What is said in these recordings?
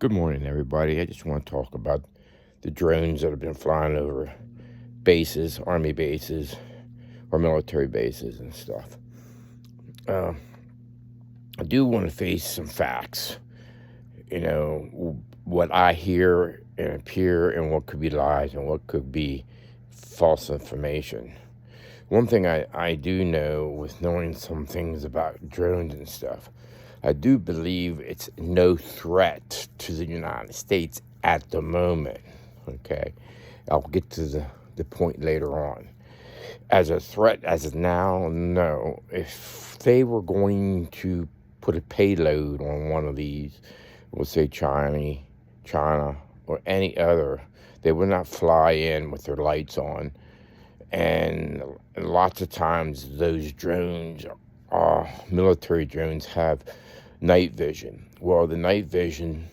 Good morning, everybody. I just want to talk about the drones that have been flying over bases, army bases, or military bases and stuff. Uh, I do want to face some facts, what I hear and appear, and what could be lies and what could be false information. One thing I do know, with knowing some things about drones and stuff, I do believe it's no threat to the United States at the moment. Okay, I'll get to the point later on. As a threat, as of now, no. If they were going to put a payload on one of these, we'll say China, or any other, they would not fly in with their lights on. And lots of times those drones, military drones, have night vision. Well, the night vision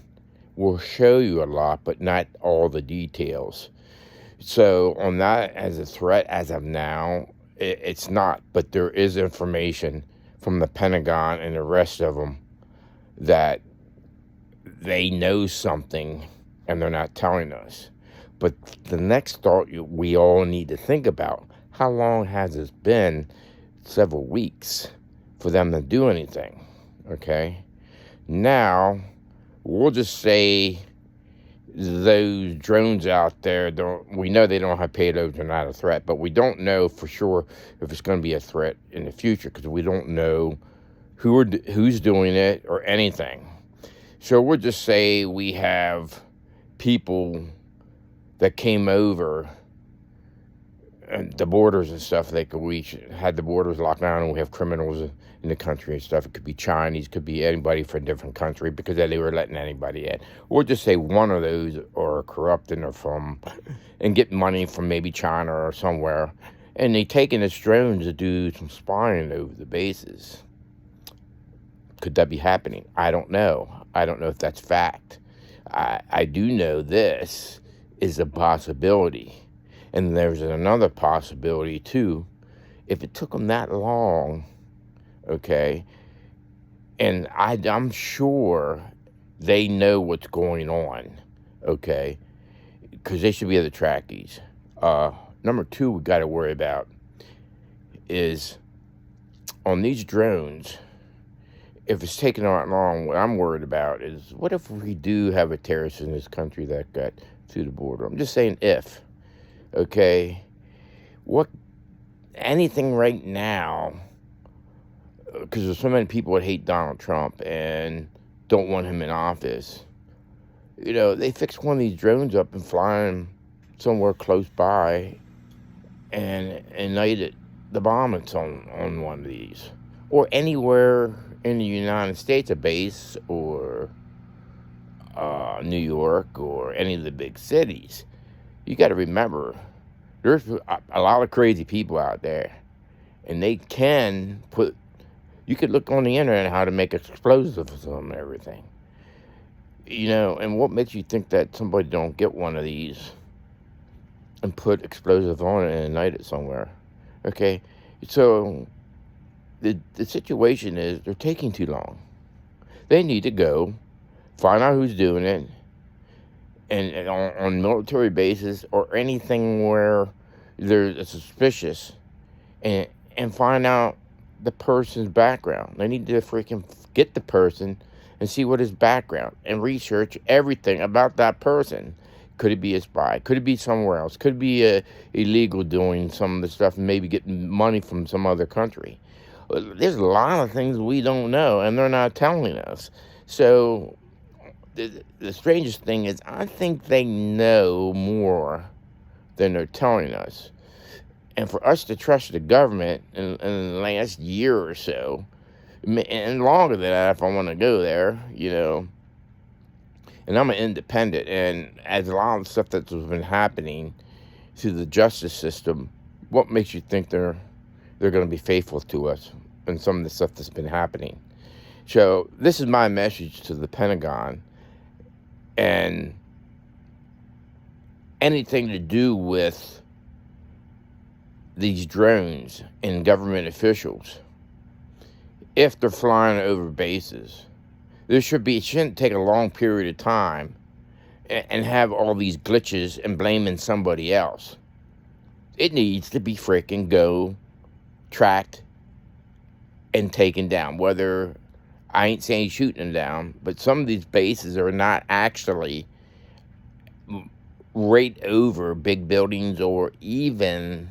will show you a lot, but not all the details. So on that, as a threat, as of now, it's not. But there is information from the Pentagon and the rest of them that they know something and they're not telling us. But the next thought we all need to think about, how long has it been? Several weeks for them to do anything, okay? Now, we'll just say those drones out there, we know they don't have payloads, are not a threat, but we don't know for sure if it's going to be a threat in the future because we don't know who's doing it or anything. So we'll just say we have people that came over and the borders and stuff, had the borders locked down, and we have criminals in the country and stuff. It could be Chinese, could be anybody from a different country because they were letting anybody in. Or just say one of those are corrupt and get money from maybe China or somewhere, and they taking this drones to do some spying over the bases. Could that be happening? I don't know. I don't know if that's fact. I do know this is a possibility. And there's another possibility, too. If it took them that long, okay, and I'm sure they know what's going on, okay, because they should be able to track these. Number two we got to worry about is on these drones, if it's taking that long, what I'm worried about is what if we do have a terrorist in this country that got through the border? I'm just saying if. Okay, anything right now, because there's so many people that hate Donald Trump and don't want him in office. They fix one of these drones up and fly them somewhere close by and ignite the bomb that's on one of these. Or anywhere in the United States, a base, or New York, or any of the big cities. You got to remember, there's a lot of crazy people out there, and they can you could look on the internet how to make explosives and everything. And what makes you think that somebody don't get one of these and put explosive on it and ignite it somewhere? Okay, so the situation is they're taking too long. They need to go find out who's doing it, and on military bases or anything where there's a suspicious, and find out the person's background. They need to freaking get the person and see what his background, and research everything about that person. Could it be a spy? Could it be somewhere else? Could it be illegal doing some of the stuff and maybe getting money from some other country? There's a lot of things we don't know, and they're not telling us. So the strangest thing is, I think they know more than they're telling us. And for us to trust the government in the last year or so, and longer than that if I want to go there, and I'm an independent, and as a lot of stuff that's been happening through the justice system, what makes you think they're going to be faithful to us and some of the stuff that's been happening? So this is my message to the Pentagon and anything to do with these drones and government officials. If they're flying over bases, It shouldn't take a long period of time and have all these glitches and blaming somebody else. It needs to be freaking tracked and taken down. Whether, I ain't saying shooting them down, but some of these bases are not actually right over big buildings or even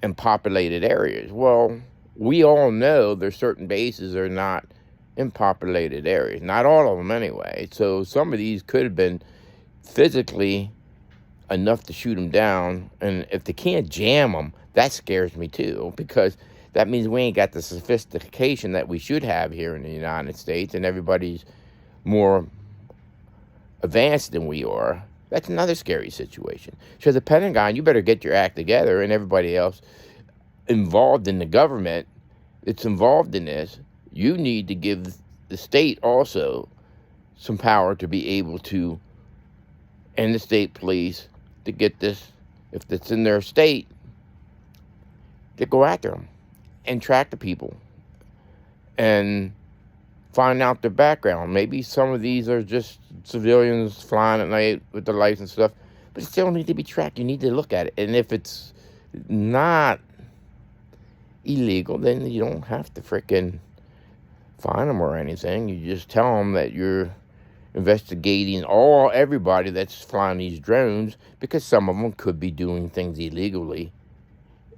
in populated areas. Well, we all know there's certain bases that are not in populated areas. Not all of them anyway. So some of these could have been physically enough to shoot them down. And if they can't jam them, that scares me too, because that means we ain't got the sophistication that we should have here in the United States, and everybody's more advanced than we are. That's another scary situation. So the Pentagon, you better get your act together, and everybody else involved in the government that's involved in this, you need to give the state also some power to be able to, and the state police, to get this, if it's in their state, to go after them and track the people and find out their background. Maybe some of these are just civilians flying at night with the lights and stuff, but it still need to be tracked. You need to look at it. And if it's not illegal, then you don't have to frickin' find them or anything. You just tell them that you're investigating everybody that's flying these drones, because some of them could be doing things illegally,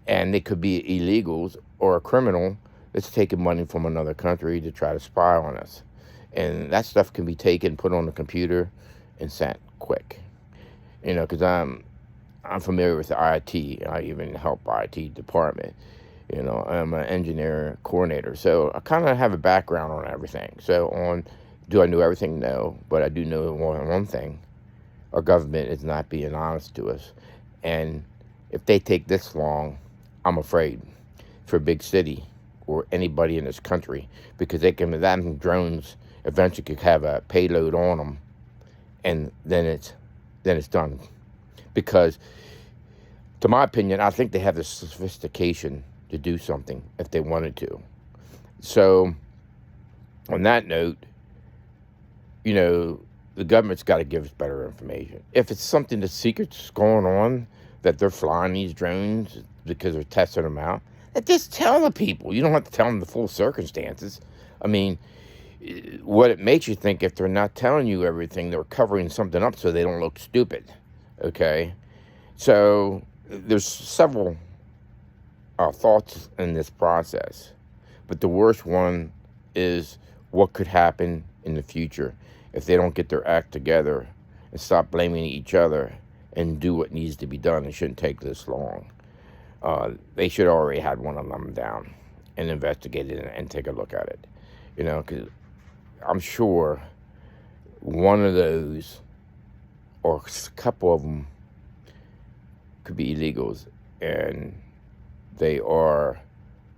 and they could be illegals or a criminal that's taking money from another country to try to spy on us. And that stuff can be taken, put on the computer, and sent quick. Because I'm familiar with the IT. I even help IT department. I'm an engineer coordinator, so I kind of have a background on everything. So do I know everything? No, but I do know one thing. Our government is not being honest to us. And if they take this long, I'm afraid for a big city or anybody in this country, because that drones eventually could have a payload on them, and then it's done. Because, to my opinion, I think they have the sophistication to do something if they wanted to. So, on that note, the government's got to give us better information. If it's something that's secret's going on, that they're flying these drones because they're testing them out, just tell the people. You don't have to tell them the full circumstances. I mean, what it makes you think, if they're not telling you everything, they're covering something up so they don't look stupid. Okay? So there's several thoughts in this process. But the worst one is what could happen in the future if they don't get their act together and stop blaming each other and do what needs to be done. It shouldn't take this long. They should already had one of them down and investigate it and take a look at it. Because I'm sure one of those, or a couple of them, could be illegals, and they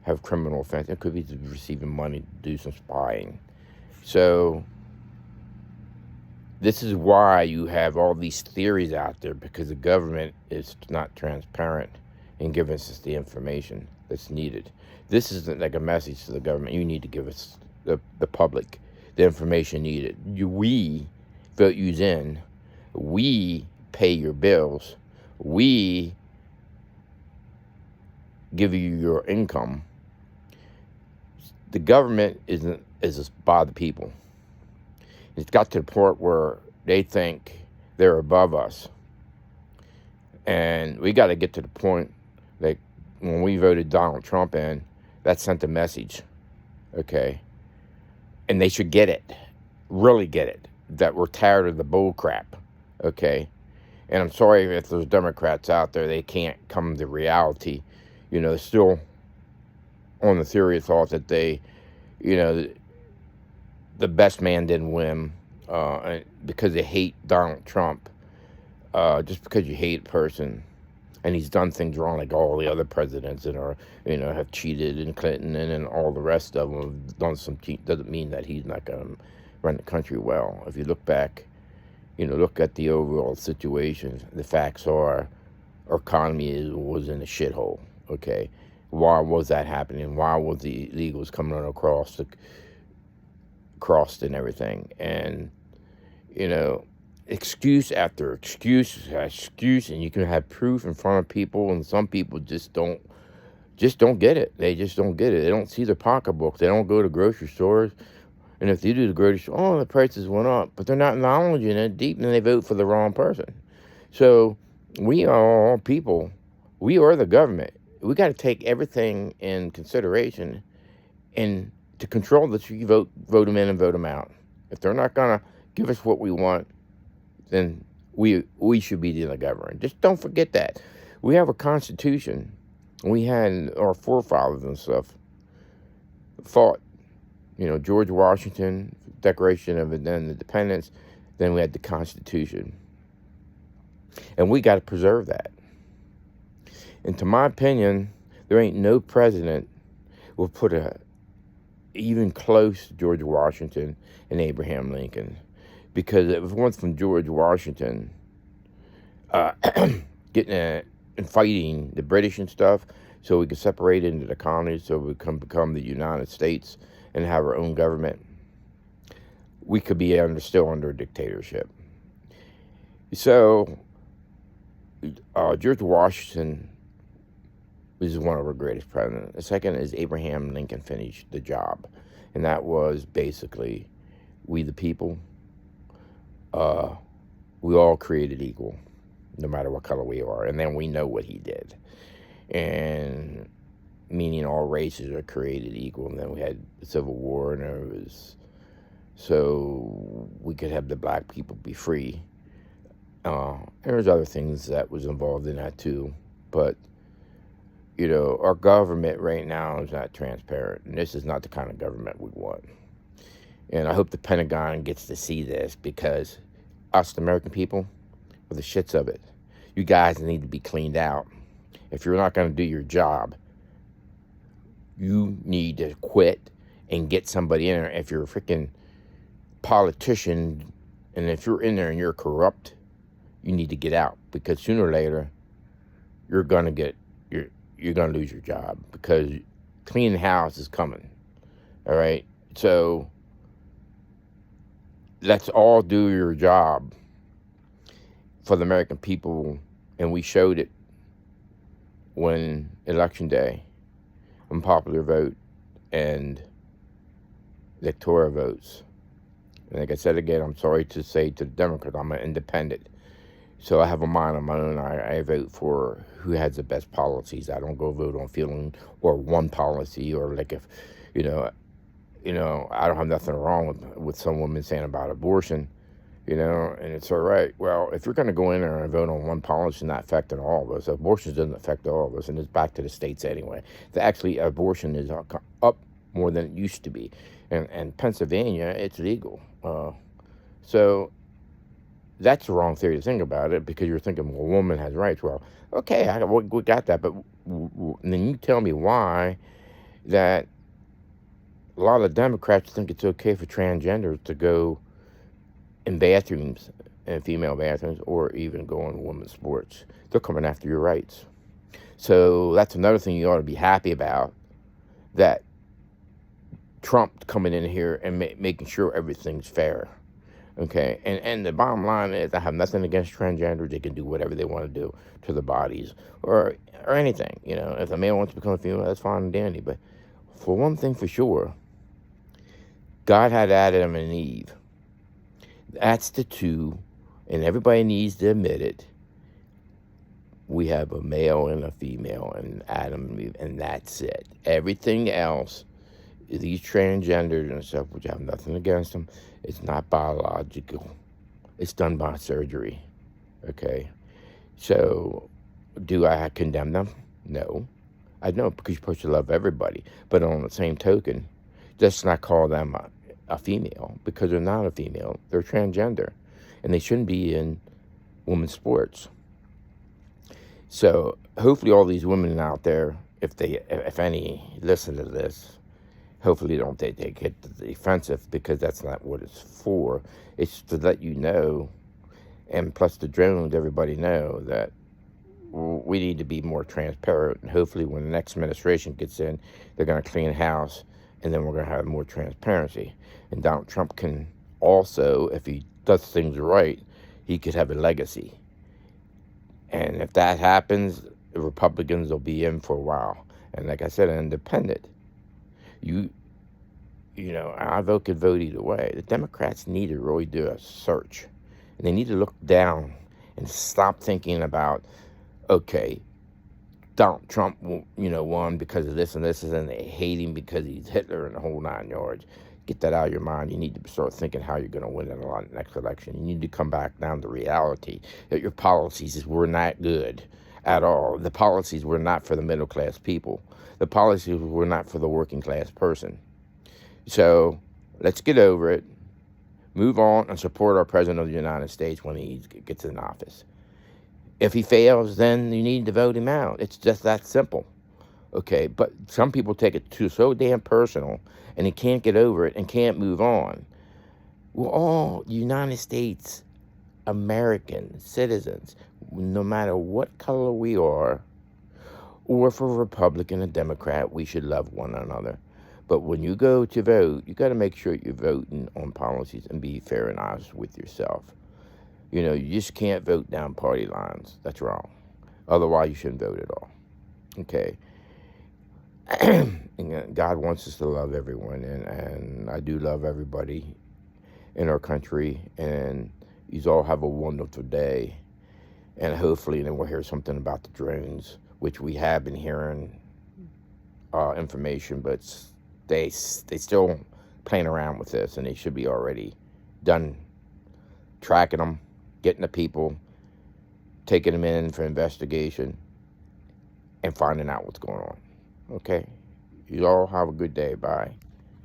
have criminal offense. It could be receiving money to do some spying. So this is why you have all these theories out there, because the government is not transparent in giving us the information that's needed. This isn't like a message to the government. You need to give us, the public, the information needed. We vote you in. We pay your bills. We give you your income. The government is by the people. It's got to the point where they think they're above us. And we got to get to the point that when we voted Donald Trump in, that sent a message, okay? And they should get it, really get it, that we're tired of the bull crap, okay? And I'm sorry if there's Democrats out there, they can't come to reality. Still on the theory of thought that they, the best man didn't win, because they hate Donald Trump. Just because you hate a person and he's done things wrong like all the other presidents that are, have cheated, and Clinton and all the rest of them have done some doesn't mean that he's not going to run the country well. If you look back, look at the overall situation, the facts are our economy was in a shithole, okay? Why was that happening? Why was the illegals coming across crossed and everything. And, you know, excuse after excuse, and you can have proof in front of people, and some people just don't get it. They just don't get it. They don't see their pocketbook. They don't go to grocery stores. And if they do the grocery store, oh, the prices went up. But they're not acknowledging it deep, and they vote for the wrong person. So we are all people. We are the government. We got to take everything in consideration and to control this. You vote them in and vote them out. If they're not going to give us what we want, then we should be the government. Just don't forget that. We have a constitution. We had our forefathers and stuff fought. You know, George Washington, Declaration of Independence, then we had the Constitution. And we got to preserve that. And to my opinion, there ain't no president will put even close to George Washington and Abraham Lincoln. Because if it weren't from George Washington getting and fighting the British and stuff, so we could separate into the colonies, so we can become the United States and have our own government, we could be still under a dictatorship. So George Washington is one of our greatest presidents. The second is Abraham Lincoln finished the job, and that was basically, we the people, we all created equal, no matter what color we are. And then we know what he did, and meaning all races are created equal. And then we had the Civil War, and it was so we could have the black people be free. There's other things that was involved in that too, but you know, our government right now is not transparent, and this is not the kind of government we want. And I hope the Pentagon gets to see this, because us, the American people, are the shits of it. You guys need to be cleaned out. If you're not going to do your job, you need to quit and get somebody in there. If you're a freaking politician, and if you're in there and you're corrupt, you need to get out, because sooner or later you're gonna lose your job, because cleaning house is coming. All right, so let's all do your job for the American people, and we showed it when election day, unpopular vote and electoral votes. And like I said again, I'm sorry to say to the Democrats, I'm an independent. So I have a mind of my own. I vote for who has the best policies. I don't go vote on feeling or one policy, or like if, you know, I don't have nothing wrong with some women saying about abortion, and it's all right. Well, if you're going to go in there and vote on one policy not affecting all of us, abortion doesn't affect all of us, and it's back to the states anyway. Actually, abortion is up more than it used to be. And Pennsylvania, it's legal. So that's the wrong theory to think about it, because you're thinking, well, a woman has rights. Well, okay, we got that, but then you tell me why that a lot of Democrats think it's okay for transgenders to go in bathrooms, in female bathrooms, or even go in women's sports. They're coming after your rights. So that's another thing you ought to be happy about, that Trump coming in here and making sure everything's fair. Okay, and the bottom line is, I have nothing against transgenders. They can do whatever they want to do to their bodies, or anything. If a male wants to become a female, that's fine and dandy. But for one thing for sure, God had Adam and Eve. That's the two, and everybody needs to admit it. We have a male and a female, and Adam and Eve, and that's it. Everything else, these transgenders and stuff, which I have nothing against them, it's not biological. It's done by surgery. Okay? So, do I condemn them? No. I don't, because you're supposed to love everybody. But on the same token, just not call them a female, because they're not a female. They're transgender. And they shouldn't be in women's sports. So, hopefully all these women out there, if any, listen to this, hopefully don't they get defensive, because that's not what it's for. It's to let you know, and plus the drones, everybody know that we need to be more transparent. And hopefully when the next administration gets in, they're going to clean house and then we're going to have more transparency. And Donald Trump can also, if he does things right, he could have a legacy. And if that happens, the Republicans will be in for a while. And like I said, an independent. You know, our vote could vote either way. The Democrats need to really do a search. And they need to look down and stop thinking about, okay, Donald Trump, won because of this and this, and they hate him because he's Hitler and the whole 9 yards. Get that out of your mind. You need to start thinking how you're going to win in the next election. You need to come back down to reality that your policies were not good at all. The policies were not for the middle class people. The policies were not for the working class person. So let's get over it, move on, and support our President of the United States when he gets in office. If he fails, then you need to vote him out. It's just that simple. Okay, but some people take it so damn personal, and they can't get over it and can't move on. We're all United States American citizens, no matter what color we are, or if we're Republican or Democrat, we should love one another. But when you go to vote, you got to make sure you're voting on policies and be fair and honest with yourself. You just can't vote down party lines. That's wrong. Otherwise, you shouldn't vote at all. Okay. And God wants us to love everyone, and I do love everybody in our country, and you all have a wonderful day. And hopefully, then we'll hear something about the drones, which we have been hearing information, but they still playing around with this, and they should be already done tracking them, getting the people, taking them in for investigation, and finding out what's going on. Okay? You all have a good day. Bye.